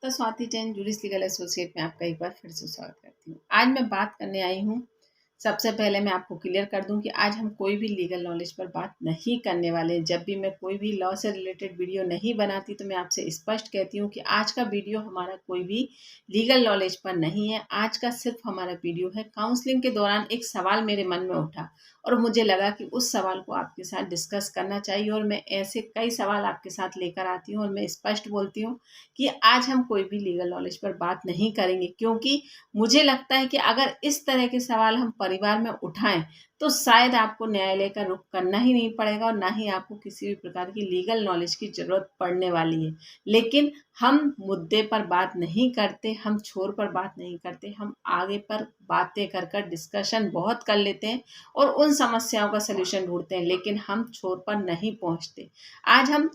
अधिवक्ता Swati Jain जुडिस legal associate में आपका एक बार फिर से स्वागत करती हूँ। आज मैं बात करने आई हूँ। सबसे पहले मैं आपको क्लियर कर दूं कि आज हम कोई भी लीगल नॉलेज पर बात नहीं करने वाले। जब भी मैं कोई भी लॉ से रिलेटेड वीडियो नहीं बनाती तो मैं आपसे स्पष्ट कहती हूँ कि आज का वीडियो हमारा कोई भी लीगल नॉलेज पर नहीं है। आज का सिर्फ हमारा वीडियो है। काउंसलिंग के दौरान एक सवाल मेरे मन में उठा और मुझे लगा कि उस सवाल को आपके साथ डिस्कस करना चाहिए, और मैं ऐसे कई सवाल आपके साथ लेकर आती हूँ और मैं स्पष्ट बोलती हूँ कि आज हम कोई भी लीगल नॉलेज पर बात नहीं करेंगे, क्योंकि मुझे लगता है कि अगर इस तरह के सवाल हम परिवार में उठाएं तो शायद आपको न्यायालय का रुख करना ही नहीं पड़ेगा और ना ही आपको किसी भी प्रकार की लीगल नॉलेज की जरूरत पड़ने वाली है। लेकिन हम मुद्दे पर बात नहीं करते, हम छोर पर बात नहीं करते, हम आगे पर बातें कर कर डिस्कशन बहुत कर लेते हैं और उन समस्याओं का सलूशन ढूंढते हैं, लेकिन हम छोर पर नहीं पहुंचते। आज हम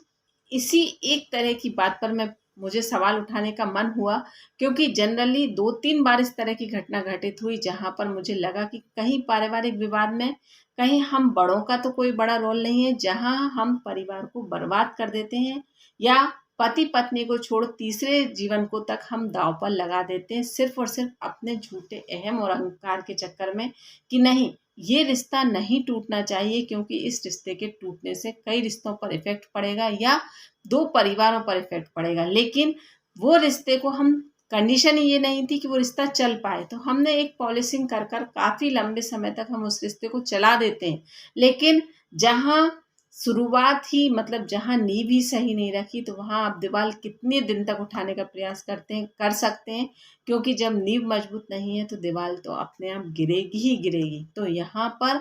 इसी एक तरह की बात पर मुझे सवाल उठाने का मन हुआ, क्योंकि जनरली 2-3 बार इस तरह की घटना घटित हुई जहां पर मुझे लगा कि कहीं पारिवारिक विवाद में कहीं हम बड़ों का तो कोई बड़ा रोल नहीं है, जहां हम परिवार को बर्बाद कर देते हैं या पति पत्नी को छोड़ तीसरे जीवन को तक हम दांव पर लगा देते हैं, सिर्फ और सिर्फ अपने झूठे अहम और अहंकार के चक्कर में कि नहीं, ये रिश्ता नहीं टूटना चाहिए, क्योंकि इस रिश्ते के टूटने से कई रिश्तों पर इफेक्ट पड़ेगा या 2 परिवारों पर इफेक्ट पड़ेगा। लेकिन वो रिश्ते को हम कंडीशन ही ये नहीं थी कि वो रिश्ता चल पाए, तो हमने एक पॉलिसिंग कर कर काफ़ी लंबे समय तक हम उस रिश्ते को चला देते हैं। लेकिन जहाँ शुरुआत ही मतलब जहाँ नींव ही सही नहीं रखी, तो वहाँ आप दीवार कितने दिन तक उठाने का प्रयास कर सकते हैं, क्योंकि जब नींव मजबूत नहीं है तो दीवार तो अपने आप गिरेगी ही गिरेगी। तो यहाँ पर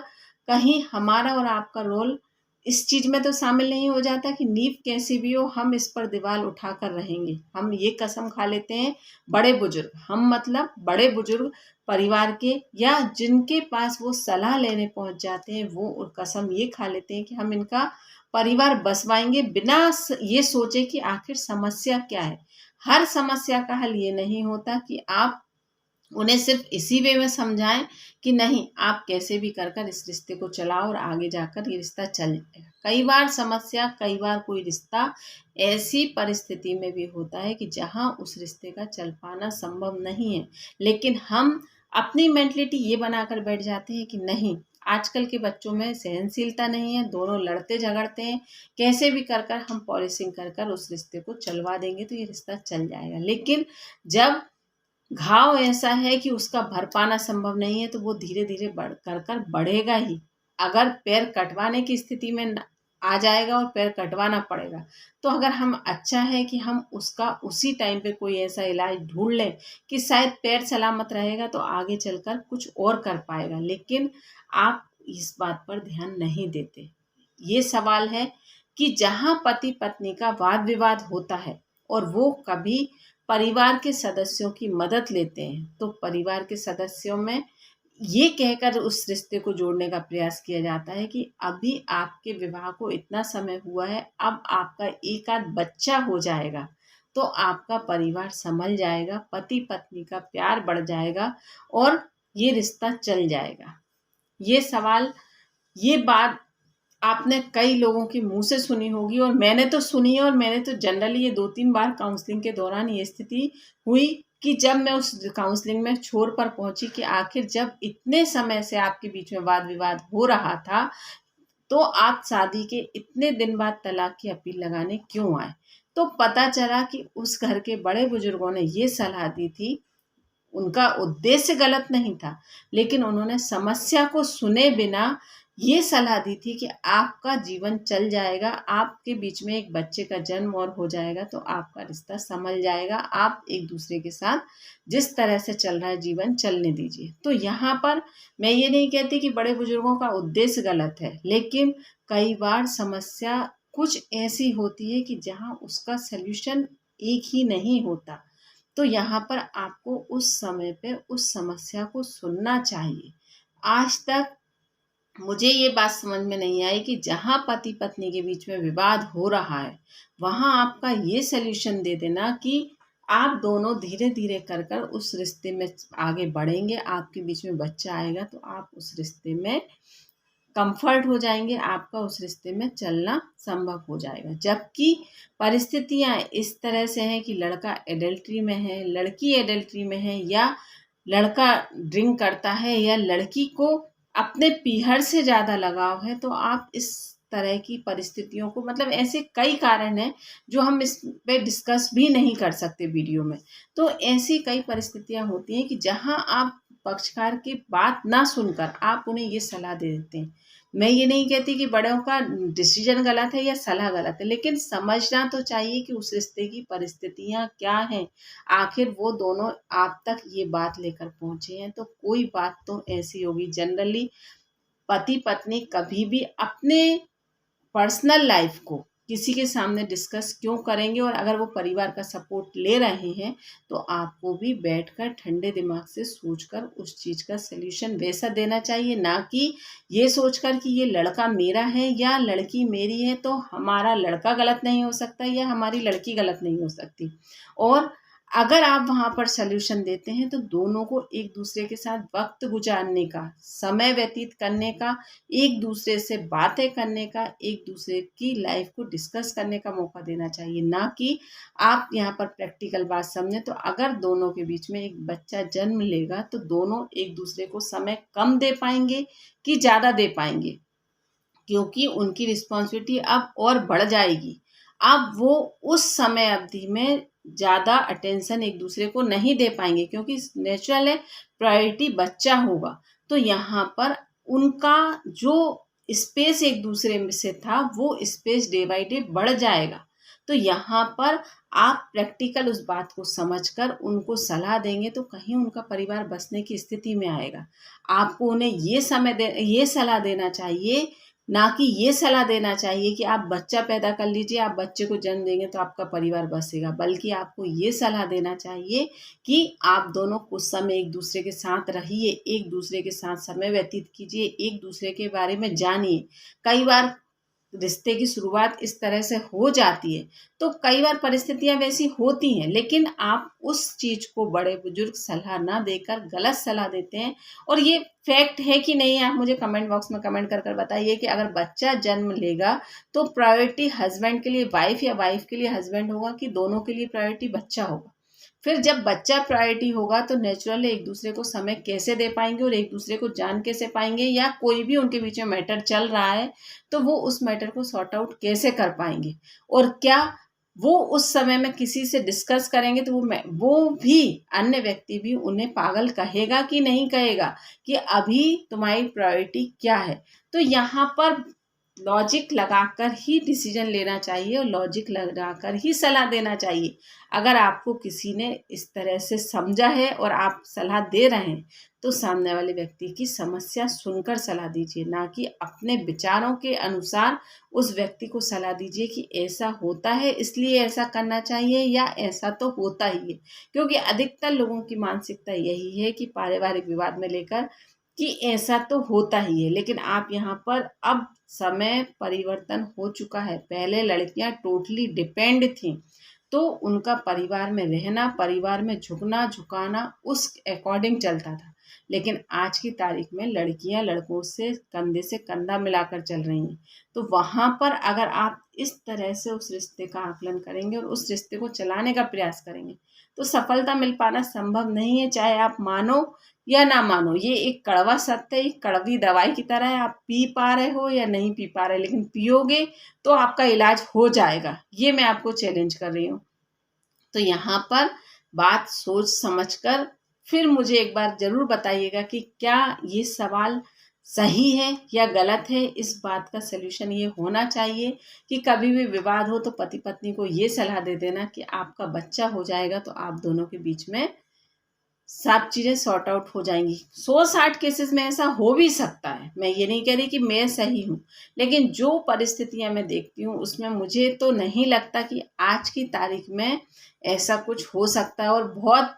कहीं हमारा और आपका रोल इस चीज में तो शामिल नहीं हो जाता कि नींव कैसी भी हो, हम इस पर दीवार उठाकर रहेंगे। हम ये कसम खा लेते हैं, बड़े बुजुर्ग, हम मतलब बड़े बुजुर्ग परिवार के या जिनके पास वो सलाह लेने पहुंच जाते हैं, वो कसम ये खा लेते हैं कि हम इनका परिवार बसवाएंगे, बिना ये सोचे कि आखिर समस्या क्या है। हर समस्या का हल ये नहीं होता कि आप उन्हें सिर्फ इसी वे में समझाएं कि नहीं, आप कैसे भी कर कर इस रिश्ते को चलाओ और आगे जाकर ये रिश्ता चल जाएगा। कई बार कोई रिश्ता ऐसी परिस्थिति में भी होता है कि जहां उस रिश्ते का चल पाना संभव नहीं है, लेकिन हम अपनी मेंटलिटी ये बनाकर बैठ जाते हैं कि नहीं, आजकल के बच्चों में सहनशीलता नहीं है, दोनों लड़ते झगड़ते हैं, कैसे भी कर कर हम पॉलिसिंग कर कर उस रिश्ते को चलवा देंगे तो ये रिश्ता चल जाएगा। लेकिन जब घाव ऐसा है कि उसका भर पाना संभव नहीं है तो वो धीरे धीरे कर बढ़ेगा ही। अगर पैर कटवाने की स्थिति में आ जाएगा और पैर कटवाना पड़ेगा, तो अगर हम अच्छा है कि हम उसका उसी टाइम पे कोई ऐसा इलाज ढूंढ लें कि शायद पैर सलामत रहेगा तो आगे चलकर कुछ और कर पाएगा। लेकिन आप इस बात पर ध्यान नहीं देते। ये सवाल है कि जहां पति पत्नी का वाद विवाद होता है और वो कभी परिवार के सदस्यों की मदद लेते हैं, तो परिवार के सदस्यों में ये कहकर उस रिश्ते को जोड़ने का प्रयास किया जाता है कि अभी आपके विवाह को इतना समय हुआ है, अब आपका एक आध बच्चा हो जाएगा तो आपका परिवार संभल जाएगा, पति पत्नी का प्यार बढ़ जाएगा और ये रिश्ता चल जाएगा। ये सवाल, ये बात आपने कई लोगों के मुंह से सुनी होगी और मैंने तो सुनी है, और मैंने तो जनरली ये 2-3 बार काउंसलिंग के दौरान ये स्थिति हुई कि जब मैं उस काउंसलिंग में छोर पर पहुंची कि आखिर जब इतने समय से आपके बीच में वाद विवाद हो रहा था, तो आप शादी के इतने दिन बाद तलाक की अपील लगाने क्यों आए। तो पता चला कि उस घर के बड़े बुजुर्गों ने ये सलाह दी थी। उनका उद्देश्य गलत नहीं था, लेकिन उन्होंने समस्या को सुने बिना ये सलाह दी थी कि आपका जीवन चल जाएगा, आपके बीच में एक बच्चे का जन्म और हो जाएगा तो आपका रिश्ता संभल जाएगा, आप एक दूसरे के साथ जिस तरह से चल रहा है जीवन चलने दीजिए। तो यहाँ पर मैं ये नहीं कहती कि बड़े बुजुर्गों का उद्देश्य गलत है, लेकिन कई बार समस्या कुछ ऐसी होती है कि जहाँ उसका सल्यूशन एक ही नहीं होता। तो यहाँ पर आपको उस समय पे उस समस्या को सुनना चाहिए। आज तक मुझे ये बात समझ में नहीं आई कि जहाँ पति पत्नी के बीच में विवाद हो रहा है, वहाँ आपका ये सल्यूशन दे देना कि आप दोनों धीरे धीरे कर कर उस रिश्ते में आगे बढ़ेंगे, आपके बीच में बच्चा आएगा तो आप उस रिश्ते में कंफर्ट हो जाएंगे, आपका उस रिश्ते में चलना संभव हो जाएगा। जबकि परिस्थितियां इस तरह से हैं कि लड़का एडल्ट्री में है, लड़की एडल्ट्री में है, या लड़का ड्रिंक करता है, या लड़की को अपने पीहर से ज़्यादा लगाव है, तो आप इस तरह की परिस्थितियों को, मतलब ऐसे कई कारण हैं जो हम इस पे डिस्कस भी नहीं कर सकते वीडियो में। तो ऐसी कई परिस्थितियां होती हैं कि जहां आप पक्षकार की बात ना सुनकर आप उन्हें ये सलाह दे देते हैं। मैं ये नहीं कहती कि बड़ों का डिसीजन गलत है या सलाह गलत है, लेकिन समझना तो चाहिए कि उस रिश्ते की परिस्थितियां क्या हैं। आखिर वो दोनों आप तक ये बात लेकर पहुंचे हैं, तो कोई बात तो ऐसी होगी। जनरली पति पत्नी कभी भी अपने पर्सनल लाइफ को किसी के सामने डिस्कस क्यों करेंगे, और अगर वो परिवार का सपोर्ट ले रहे हैं तो आपको भी बैठकर ठंडे दिमाग से सोचकर उस चीज़ का सल्यूशन वैसा देना चाहिए, ना कि ये सोचकर कि ये लड़का मेरा है या लड़की मेरी है तो हमारा लड़का गलत नहीं हो सकता या हमारी लड़की गलत नहीं हो सकती। और अगर आप वहाँ पर सल्यूशन देते हैं तो दोनों को एक दूसरे के साथ वक्त गुजारने का, समय व्यतीत करने का, एक दूसरे से बातें करने का, एक दूसरे की लाइफ को डिस्कस करने का मौका देना चाहिए, ना कि आप यहाँ पर प्रैक्टिकल बात समझें। तो अगर दोनों के बीच में एक बच्चा जन्म लेगा तो दोनों एक दूसरे को समय कम दे पाएंगे कि ज़्यादा दे पाएंगे, क्योंकि उनकी रिस्पॉन्सिबिलिटी अब और बढ़ जाएगी। अब वो उस समय अवधि में ज़्यादा अटेंशन एक दूसरे को नहीं दे पाएंगे, क्योंकि नेचुरल है, प्रायोरिटी बच्चा होगा। तो यहाँ पर उनका जो स्पेस एक दूसरे में से था वो स्पेस डे बाई डे बढ़ जाएगा। तो यहाँ पर आप प्रैक्टिकल उस बात को समझकर उनको सलाह देंगे तो कहीं उनका परिवार बसने की स्थिति में आएगा। आपको उन्हें ये सलाह देना चाहिए, ना कि ये सलाह देना चाहिए कि आप बच्चा पैदा कर लीजिए, आप बच्चे को जन्म देंगे तो आपका परिवार बसेगा। बल्कि आपको ये सलाह देना चाहिए कि आप दोनों कुछ समय एक दूसरे के साथ रहिए, एक दूसरे के साथ समय व्यतीत कीजिए, एक दूसरे के बारे में जानिए। कई बार रिश्ते की शुरुआत इस तरह से हो जाती है तो कई बार परिस्थितियां वैसी होती हैं, लेकिन आप उस चीज को बड़े बुजुर्ग सलाह ना देकर गलत सलाह देते हैं। और ये फैक्ट है कि नहीं, आप मुझे कमेंट बॉक्स में कमेंट कर कर बताइए कि अगर बच्चा जन्म लेगा तो प्रायोरिटी हस्बैंड के लिए वाइफ या वाइफ के लिए हस्बैंड होगा, कि दोनों के लिए प्रायोरिटी बच्चा होगा। फिर जब बच्चा प्रायोरिटी होगा तो नेचुरली एक दूसरे को समय कैसे दे पाएंगे और एक दूसरे को जान कैसे पाएंगे, या कोई भी उनके बीच में मैटर चल रहा है तो वो उस मैटर को सॉर्ट आउट कैसे कर पाएंगे, और क्या वो उस समय में किसी से डिस्कस करेंगे तो वो भी अन्य व्यक्ति भी उन्हें पागल कहेगा कि नहीं कहेगा कि अभी तुम्हारी प्रायोरिटी क्या है। तो यहाँ पर लॉजिक लगाकर ही डिसीजन लेना चाहिए और लॉजिक लगाकर ही सलाह देना चाहिए। अगर आपको किसी ने इस तरह से समझा है और आप सलाह दे रहे हैं तो सामने वाले व्यक्ति की समस्या सुनकर सलाह दीजिए, ना कि अपने विचारों के अनुसार उस व्यक्ति को सलाह दीजिए कि ऐसा होता है इसलिए ऐसा करना चाहिए या ऐसा तो होता ही है। क्योंकि अधिकतर लोगों की मानसिकता यही है कि पारिवारिक विवाद में लेकर कि ऐसा तो होता ही है। लेकिन आप यहाँ पर, अब समय परिवर्तन हो चुका है। पहले लड़कियां टोटली डिपेंड थीं, तो उनका परिवार में रहना, परिवार में झुकना झुकाना उस अकॉर्डिंग चलता था। लेकिन आज की तारीख में लड़कियां लड़कों से कंधा मिलाकर चल रही हैं। तो वहाँ पर अगर आप इस तरह से उस रिश्ते का आकलन करेंगे और उस रिश्ते को चलाने का प्रयास करेंगे तो सफलता मिल पाना संभव नहीं है, चाहे आप मानो या ना मानो। ये एक कड़वा सत्य है, एक कड़वी दवाई की तरह है। आप पी पा रहे हो या नहीं पी पा रहे, लेकिन पियोगे तो आपका इलाज हो जाएगा। ये मैं आपको चैलेंज कर रही हूँ। तो यहाँ पर बात सोच समझकर फिर मुझे एक बार ज़रूर बताइएगा कि क्या ये सवाल सही है या गलत है। इस बात का सलूशन ये होना चाहिए कि कभी भी विवाद हो तो पति पत्नी को ये सलाह दे देना कि आपका बच्चा हो जाएगा तो आप दोनों के बीच में सब चीज़ें सॉर्ट आउट हो जाएंगी। 100-60 केसेस में ऐसा हो भी सकता है, मैं ये नहीं कह रही कि मैं सही हूँ, लेकिन जो परिस्थितियां मैं देखती हूँ उसमें मुझे तो नहीं लगता कि आज की तारीख में ऐसा कुछ हो सकता है। और बहुत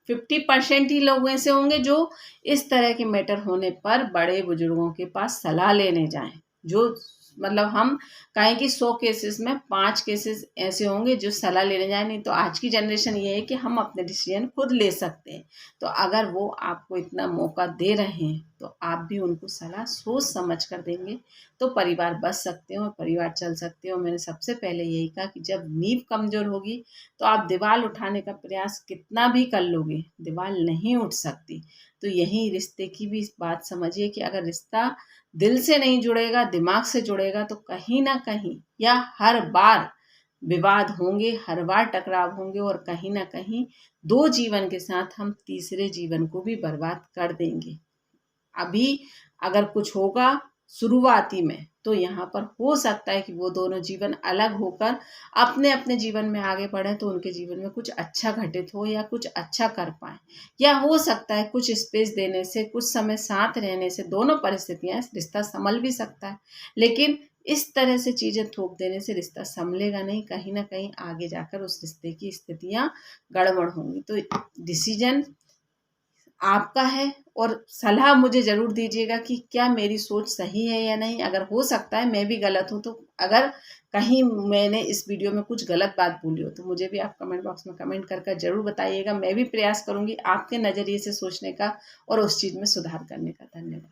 50% ही लोग ऐसे होंगे जो इस तरह के मैटर होने पर बड़े बुजुर्गों के पास सलाह लेने जाएं, जो मतलब हम कहें कि 100 केसेस में 5 केसेस ऐसे होंगे जो सलाह लेने जाए। नहीं तो आज की जनरेशन ये है कि हम अपने डिसीजन खुद ले सकते हैं। तो अगर वो आपको इतना मौका दे रहे हैं तो आप भी उनको सलाह सोच समझ कर देंगे तो परिवार बच सकते हो और परिवार चल सकते हो। मैंने सबसे पहले यही कहा कि जब नींव कमज़ोर होगी तो आप दीवार उठाने का प्रयास कितना भी कर लोगे, दीवार नहीं उठ सकती। तो यही रिश्ते की भी बात समझिए कि अगर रिश्ता दिल से नहीं जुड़ेगा, दिमाग से जुड़ेगा तो कहीं ना कहीं या हर बार विवाद होंगे, हर बार टकराव होंगे और कहीं ना कहीं 2 जीवन के साथ हम तीसरे जीवन को भी बर्बाद कर देंगे। अभी अगर कुछ होगा शुरुआती में तो यहाँ पर हो सकता है कि वो दोनों जीवन अलग होकर अपने अपने जीवन में आगे बढ़े तो उनके जीवन में कुछ अच्छा घटित हो या कुछ अच्छा कर पाए, या हो सकता है कुछ स्पेस देने से, कुछ समय साथ रहने से दोनों परिस्थितियां रिश्ता संभल भी सकता है। लेकिन इस तरह से चीज़ें थोप देने से रिश्ता संभलेगा नहीं, कहीं ना कहीं आगे जाकर उस रिश्ते की स्थितियां गड़बड़ होंगी। तो डिसीजन आपका है और सलाह मुझे ज़रूर दीजिएगा कि क्या मेरी सोच सही है या नहीं। अगर हो सकता है मैं भी गलत हूँ तो अगर कहीं मैंने इस वीडियो में कुछ गलत बात बोली हो तो मुझे भी आप कमेंट बॉक्स में कमेंट कर ज़रूर बताइएगा। मैं भी प्रयास करूँगी आपके नज़रिए से सोचने का और उस चीज़ में सुधार करने का। धन्यवाद।